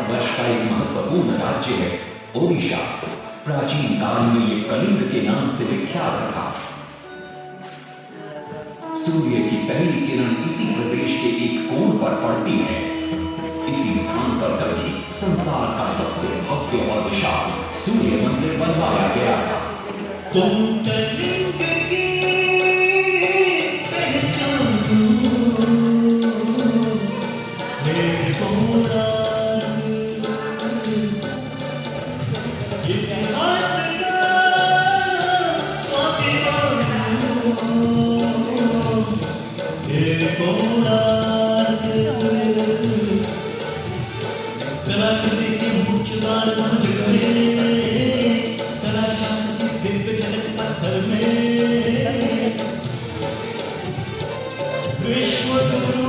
भारतवर्ष का एक महत्वपूर्ण राज्य है ओडिशा। प्राचीन काल में ये कलिंग के नाम से विख्यात था। सूर्य की पहली किरण इसी प्रदेश के एक कोण पर पड़ती है। इसी स्थान पर कभी संसार का सबसे भव्य और विशाल सूर्य मंदिर बनवाया गया था। तुम कलिंग की पहचान दो, हे घोड़ा इतिहास का स्वाभिमान दो, हे घोड़ा कलाकृति के मुख्य द्वार पहुंच गए, कला शास्त्र की दिव्य झलक पत्थर में। विश्व गुरु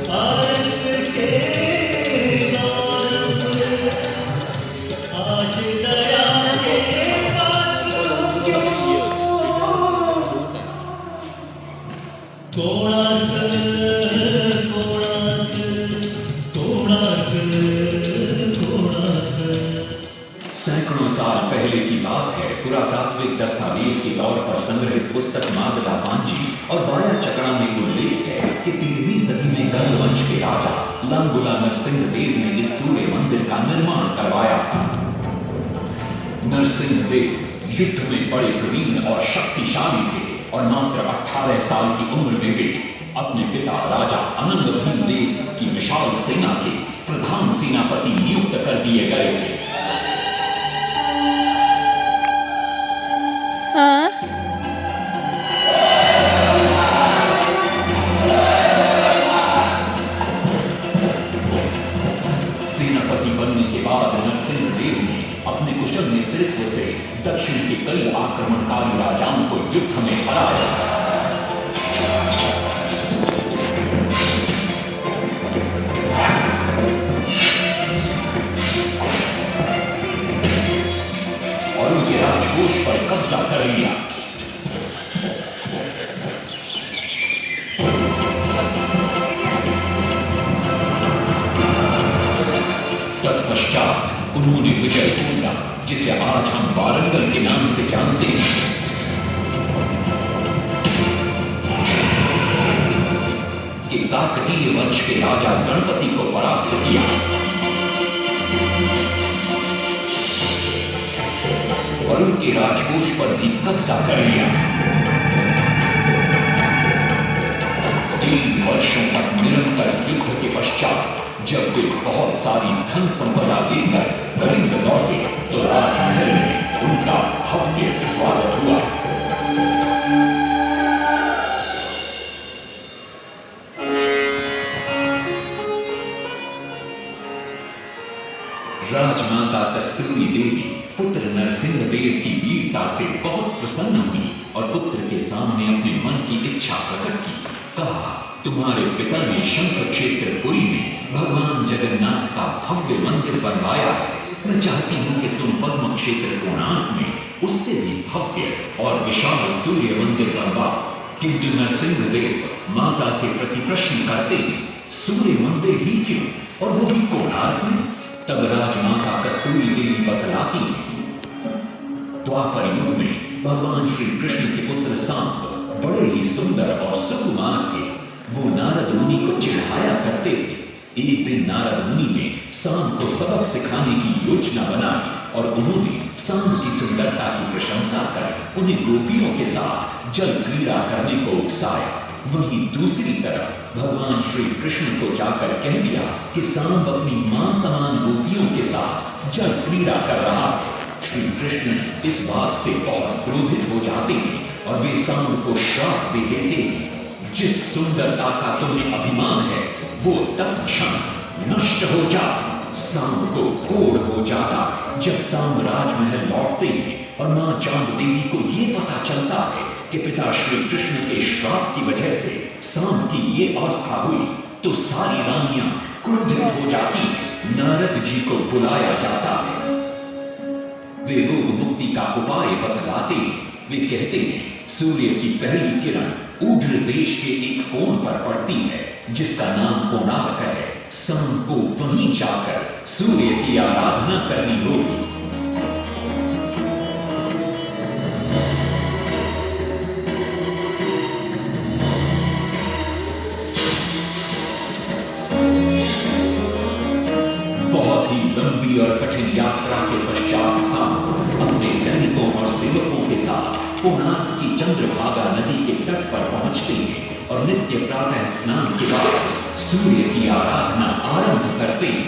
भारत के गौरव में आज दया के पात्र हो। कोणार्क सैकड़ों साल पहले की बात है। पुरातात्विक दस्तावेज के तौर पर संग्रहित पुस्तक मादला पांजी और बाया चकड़ा में उल्लेख है कि 13वीं सदी में गंग वंश के राजा लांगुला नरसिंह देव ने इस सूर्य मंदिर का निर्माण करवाया था। नरसिंह देव युद्ध में बड़े प्रवीण और शक्तिशाली थे और मात्र 18 साल की उम्र में वे अपने पिता राजा अनंग भीम देव की विशाल सेना के प्रधान सेनापति नियुक्त कर दिए गए थे। सेनापति बनने के बाद नरसिंह देव ने अपने कुशल नेतृत्व से दक्षिण के कई आक्रमणकारी राजाओं को युद्ध में हराया। और उनके राजकोष पर कब्जा कर लिया। तत्पश्चात उन्होंने विजय पूरा, जिसे आज हम वारंगल के नाम से जानते हैं, कि काकतीय वंश के राजा गणपति को परास्त किया और उनके राजकोष पर भी कब्जा कर लिया। 3 वर्षों तक निरंतर युद्ध के पश्चात जब वे बहुत सारी धन संपदा लेकर कलिंग लौटे तो राजमहल में उनका भव्य स्वागत हुआ। राजमाता कस्तूरी देवी पुत्र नरसिंह देव की वीरता से बहुत प्रसन्न हुई और पुत्र के सामने अपने मन की इच्छा प्रकट की। कहा, तुम्हारे पिता ने शंख क्षेत्र पुरी में भगवान जगन्नाथ का भव्य मंदिर बनवाया है। मैं चाहती हूँ कि तुम पद्म क्षेत्र कोणार्क में उससे भी भव्य और विशाल सूर्य मंदिर बनवाओ। किंतु नरसिंह देव माता से प्रति प्रश्न करते, सूर्य मंदिर ही क्यों, और वो भी कोणार्क में? तब राजमाता कस्तूरी देवी बतलाती, द्वापर युग में भगवान श्री कृष्ण के पुत्र सांब बड़े ही सुंदर और सुकुमार थे। वो नारद मुनि को चिढ़ाया करते थे। एक दिन नारद मुनि ने सांब को सबक सिखाने की योजना बनाई और उन्होंने सांब की सुंदरता की प्रशंसा कर उन्हें गोपियों के साथ जल क्रीड़ा करने को उकसाया। वहीं दूसरी तरफ भगवान श्री कृष्ण को जाकर कह दिया कि सांब अपनी मां समान गोपियों के साथ जल क्रीड़ा कर रहा है। श्री कृष्ण इस बात से बहुत क्रोधित हो जाते हैं और वे सांब को श्राप दे देते हैं, जिस सुंदरता का तुम्हें अभिमान है वो तत्क्षण नष्ट हो जा। सांब को कोढ़ हो जाता है। जब सांब राजमहल लौटते हैं और मां चांद देवी को ये पता चलता है कि पिता श्री कृष्ण के श्राप की वजह से सांब की ये अवस्था हुई, तो सारी रानियां क्रोधित हो जाती हैं। नारद जी को बुलाया जाता है। वे रोग मुक्ति का उपाय बतलाते हैं। वे कहते हैं, सूर्य की पहली किरण ऊढ़ देश के एक कोण पर पड़ती है जिसका नाम कोणार्क है। शाम को वहीं जाकर सूर्य की आराधना करनी होगी। बहुत ही लंबी और कठिन यात्रा के पश्चात शाम अपने सैनिकों और सेवकों के साथ कोणार्क की चंद्रभागा नदी के तट पर पहुंचते हैं और नित्य प्रातः स्नान के बाद सूर्य की आराधना आरंभ करते हैं।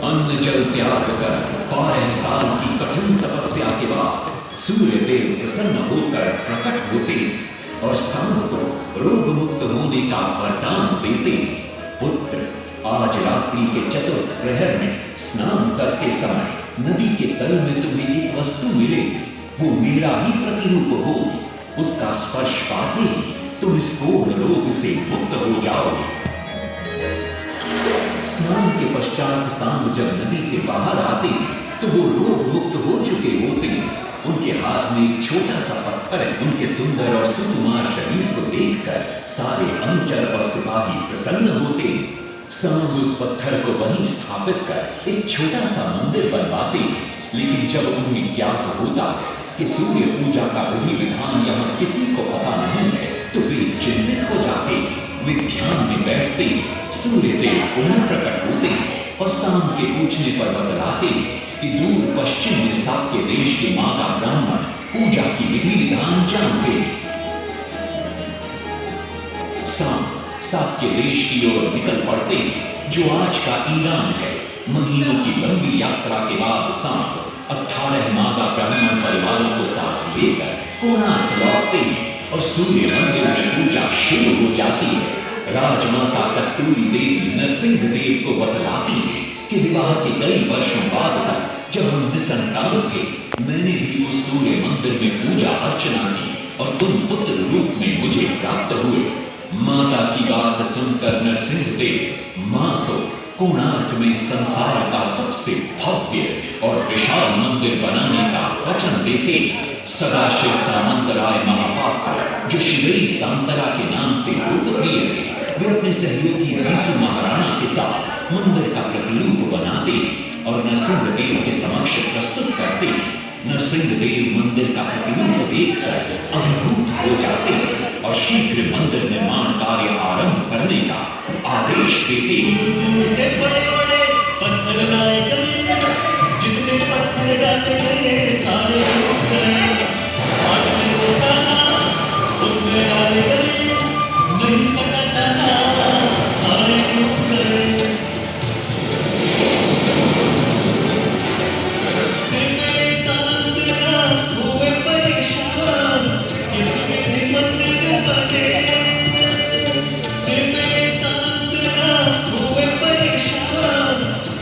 अन्न जल त्याग कर 12 साल की कठिन तपस्या के बाद सूर्य देव प्रसन्न होकर प्रकट होते और शाम को रोग मुक्त होने का वरदान देते। पुत्र, आज रात्रि के चतुर्थ प्रहर में स्नान करते समय नदी के तल में तुम्हें एक वस्तु मिलेगी। वो मेरा ही प्रतिरूप होगी। उसका स्पर्श पाते ही तुम इस घोर रोग से मुक्त हो जाओगे। स्नान के पश्चात शाम जब नदी से बाहर आते हैं तो वो रोग मुक्त हो चुके होते हैं। उनके हाथ में एक छोटा सा पत्थर है। उनके सुंदर और सुकुमार शरीर को देखकर सारे अनुचर और सिपाही प्रसन्न होते हैं। शाम उस पत्थर को वहीं स्थापित कर एक छोटा सा मंदिर बनवाते हैं। लेकिन जब उन्हें ज्ञात होता है कि सूर्य पूजा का विधि विधान यहाँ किसी को पता नहीं है तो वे चिंतित हो जाते हैं। वे ध्यान में बैठते हैं। सूर्य देव पुनः प्रकट होते हैं और शाम के पूछने पर बतलाते हैं कि दूर पश्चिम में साक्य देश के माता ब्राह्मण पूजा की विधि विधान जानते हैं। शाम साक्य देश की ओर निकल पड़ते हैं जो आज का ईरान है। महीनों की लंबी यात्रा के बाद शाम 18 मादा ब्राह्मण परिवारों को साथ लेकर कोणार्क लौटते हैं और सूर्य मंदिर में पूजा शुरू हो जाती है। राजमाता कस्तूरी देवी नरसिंह देव को बतलाती है कि विवाह के कई वर्षों बाद तक जब हम निसंतान थे मैंने भी उस सूर्य मंदिर में पूजा अर्चना की और तुम पुत्र रूप में मुझे प्राप्त हुए। माता की बात सुनकर नरसिंह देव मां को कोणार्क में संसार का सबसे भव्य और विशाल मंदिर बनाने का वचन देते। सदाशिव सामंतराय महापात्र जो शिवई सांतरा के नाम से लोकप्रिय थे, वे अपने सहयोगी बीसू महाराणा के साथ मंदिर का प्रतिरूप बनाते और नरसिंह देव के समक्ष प्रस्तुत करते। नरसिंह देव मंदिर का प्रतिरूप देखकर अभिभूत हो जाते और शीघ्र मंदिर निर्माण कार्य आरंभ करने का आदेश देते। से बड़े बड़े पत्थर लाए गए, जितने पत्थर डाले गए सारे टूट गए। आग में होता ना उसमें डाले गए, नहीं पता ना सारे टूट गए। सिर्फ शांत ना हुए परेशान, किसी भी मंदिर बने। सिर्फ शांत ना हुए परेशान,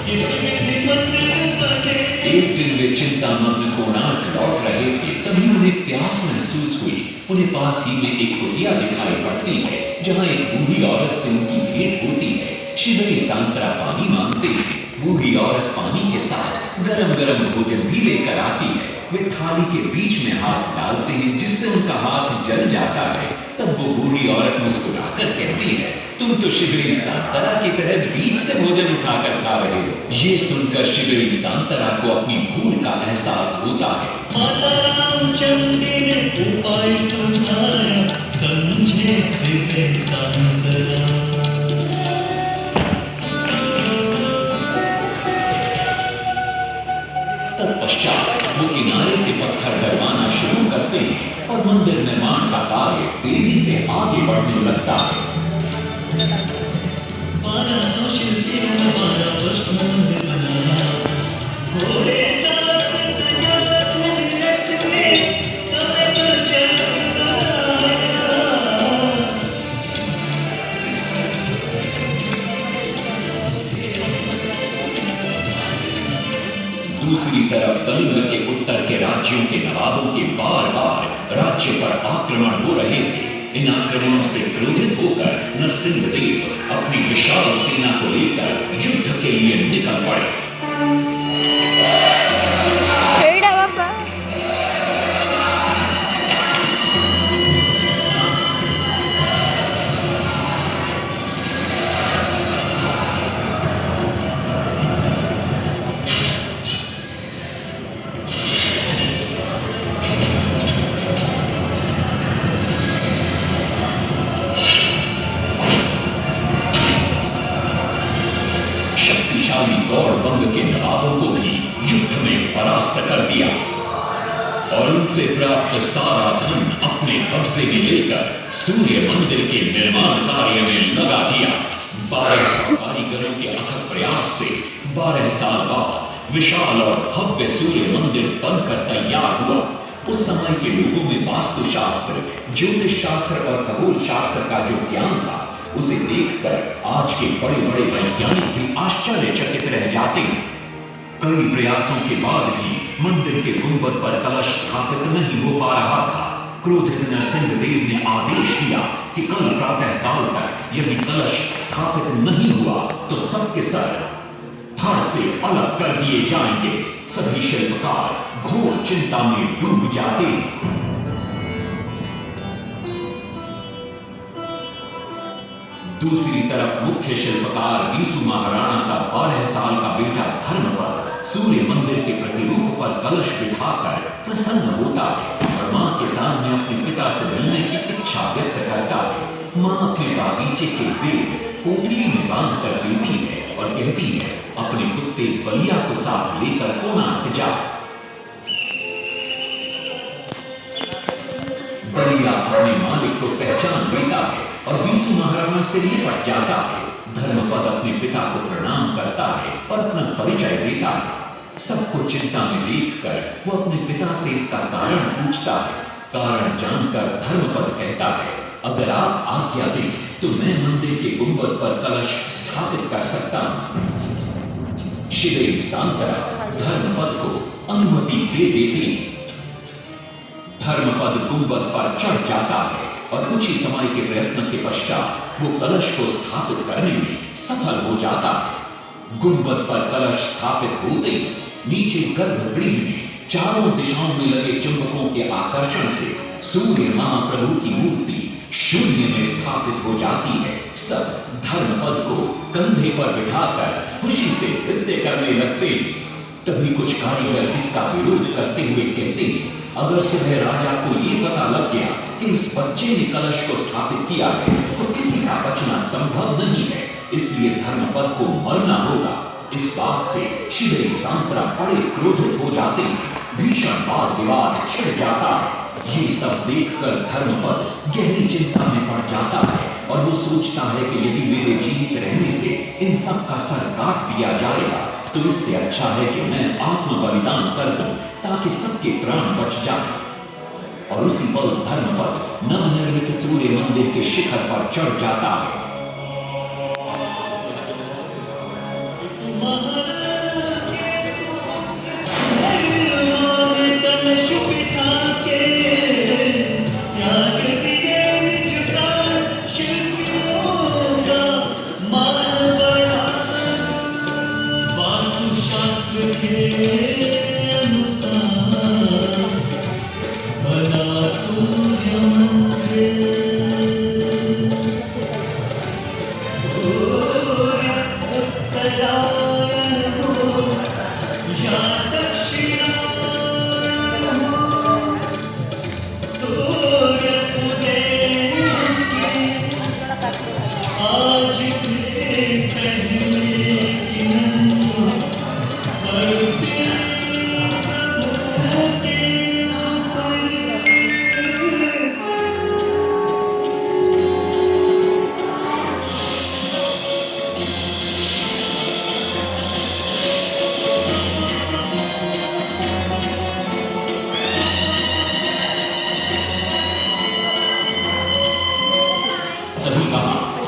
किसी भी मंदिर बने। एक दिन वे चिंतामग्न कोणार्क लौट रहे थे, तभी उन्हें प्यास महसूस हुई। उन्हें पास ही में एक कुटिया दिखाई पड़ती है जहाँ एक बूढ़ी औरत से उनकी भेंट होती है। शिवई सांतरा पानी मांगते हैं। बूढ़ी औरत पानी के साथ गरम गरम भोजन भी लेकर आती है। वे थाली के बीच में हाथ डालते हैं जिससे उनका हाथ जल जाता है। तब वो बूढ़ी औरत मुस्कुराकर कहती है, तुम तो शिवई सांतरा की तरह बीच से भोजन उठाकर खा रहे हो। ये सुनकर शिवई सांतरा को अपनी भूल का एहसास होता है। माता रामचंद्र ने उपाय सुझाया, समझे सिर्फ सांतरा। तत्पश्चात वो किनारे से पत्थर डलवाना शुरू करते हैं और मंदिर निर्माण का कार्य तेजी से आगे बढ़ने लगता है। 1200 शिल्पियों ने 12 वर्ष में मंदिर बनाया। घोड़े सवार सजावट रथ में समय तो चल बनाया। दूसरी तरफ कलिंग के उत्तर के राज्यों के नवाबों के बार बार राज्य पर आक्रमण हो रहे थे। इन आक्रमणों से क्रोधित होकर नरसिंहदेव अपनी विशाल सेना को लेकर युद्ध के लिए निकल पड़े। गौड़बंग के नवाबों को भी युद्ध में परास्त कर दिया और उनसे प्राप्त सारा धन अपने कब्जे में लेकर सूर्य मंदिर के निर्माण कार्य में लगा दिया। 12 कारीगरों के अथक प्रयास से 12 साल बाद विशाल और भव्य सूर्य मंदिर बनकर तैयार हुआ। उस समय के लोगों में वास्तुशास्त्र, ज्योतिष शास्त्र और खगोल शास्त्र का जो ज्ञान था, उसे देखकर आज के बड़े बड़े वैज्ञानिक भी आश्चर्यचकित रह जाते हैं। कई प्रयासों के बाद भी मंदिर के गुंबद पर कलश स्थापित नहीं हो पा रहा था। क्रोधित नरसिंहदेव ने आदेश दिया कि कल प्रातः काल तक यदि कलश स्थापित नहीं हुआ तो सबके सर धड़ से अलग कर दिए जाएंगे। सभी शिल्पकार घोर चिंता में डूब जाते। दूसरी तरफ मुख्य शिल्पकार बीसू महाराणा का 12 साल का बेटा धर्मपद सूर्य मंदिर के प्रतिरूप पर कलश बिठाकर प्रसन्न होता है और मां के सामने अपने पिता से मिलने की इच्छा व्यक्त करता है। मां अपने बागीचे के बेल पोटली में बांध कर देती है और कहती है, अपने कुत्ते बलिया को साथ लेकर कोणार्क जा। बलिया अपने मालिक को पहचान लेता है और बीसू महाराणा से निपट जाता है। धर्मपद अपने पिता को प्रणाम करता है और अपना परिचय देता है। सबको चिंता में देखकर वो अपने पिता से इसका कारण पूछता है। कारण जानकर धर्मपद कहता है, अगर आप आज्ञा दें तो मैं मंदिर के गुंबद पर कलश स्थापित कर सकता हूं। शिवेरी सांतरा धर्मपद को अनुमति दे देती। धर्मपद गुंबद पर चढ़ जाता है और कुछ ही समय के प्रयत्न के पश्चात वो कलश को स्थापित करने में सफल हो जाता है। गुंबद पर कलश स्थापित होते ही नीचे गर्भगृह में चारों दिशाओं में लगे चुंबकों के आकर्षण से सूर्य महाप्रभु की मूर्ति शून्य में स्थापित हो जाती है। सब धर्मपद को कंधे पर बिठाकर खुशी से नृत्य करने लगते। तभी कुछ कारीगर इसका विरोध करते हुए कहते हैं, अगर सुबह राजा को ये पता लग गया कि इस बच्चे ने कलश को स्थापित किया है तो किसी का बचना संभव नहीं है, इसलिए धर्मपद को मरना होगा। इस बात से शिवेरी सांतरा बड़े क्रोधित हो जाते हैं। भीषण वाद विवाद छिड़ जाता है। ये सब देखकर धर्मपद गहरी चिंता में पड़ जाता है और वो सोचता है कि यदि मेरे जीवित रहने से इन सब का सर काट दिया जाएगा तो इससे अच्छा है कि मैं आत्म बलिदान कर दूं ताकि सबके प्राण बच जाएं। और उसी पल धर्मपद नवनिर्मित सूर्य मंदिर के शिखर पर चढ़ जाता है।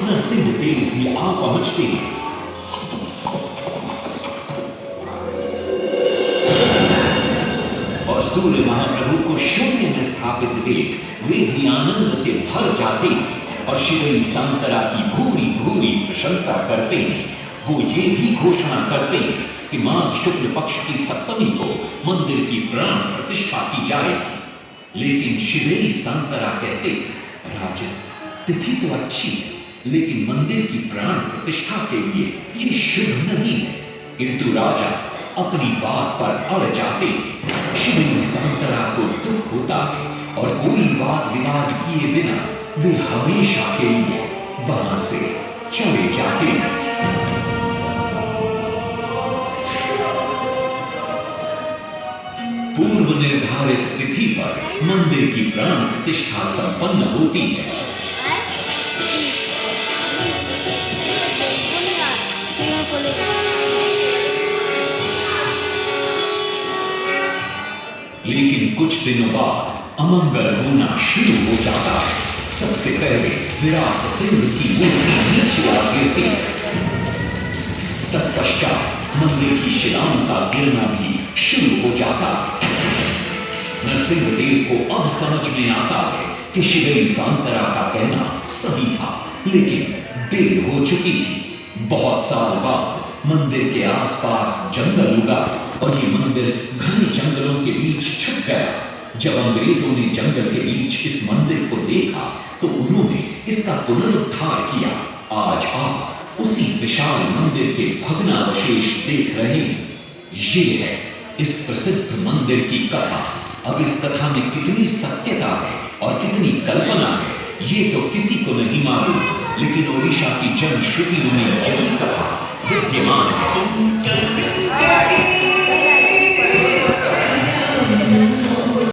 नरसिंहदेव भी आ पहुंचते हैं। और सूर्य महाप्रभु को शून्य में स्थापित देख वे भी आनंद से भर जाते और शिवई सांतरा की भूरी भूरी प्रशंसा करते। वो ये भी घोषणा करते कि माघ शुक्ल पक्ष की सप्तमी को मंदिर की प्राण प्रतिष्ठा की जाएगी। लेकिन शिवई सांतरा कहते, राजन तिथि तो अच्छी है, लेकिन मंदिर की प्राण प्रतिष्ठा के लिए ये शुभ नहीं है। किंतु राजा अपनी बात पर अड़ जाते। शिवई सांतरा को दुख होता है और कोई वाद विवाद किए बिना वे हमेशा के लिए वहां से चले जाते हैं। पूर्व निर्धारित तिथि पर मंदिर की प्राण प्रतिष्ठा संपन्न होती है। लेकिन कुछ दिनों बाद अमंगल होना शुरू हो जाता है। सबसे पहले विराट सिंह की मूर्ति नीचे आ गिरती है। तत्पश्चात मंदिर की शिलाओं का गिरना भी शुरू हो जाता है। नरसिंह देव को अब समझ में आता है कि शिवई सांतरा का कहना सही था, लेकिन देर हो चुकी थी। बहुत साल बाद मंदिर के आसपास जंगल उगा और ये मंदिर घने जंगलों के बीच छुप गया। जब अंग्रेजों ने जंगल के बीच इस मंदिर को देखा तो उन्होंने इसका पुनरुद्धार किया। आज आप उसी विशाल मंदिर के भग्नावशेष देख रहे हैं। ये है इस प्रसिद्ध मंदिर की कथा। अब इस कथा में कितनी सत्यता है और कितनी कल्पना है ये तो किसी को नहीं मालूम, लेकिन ओडिशा की जनश्रुतियों में यही कथा विद्यमान है।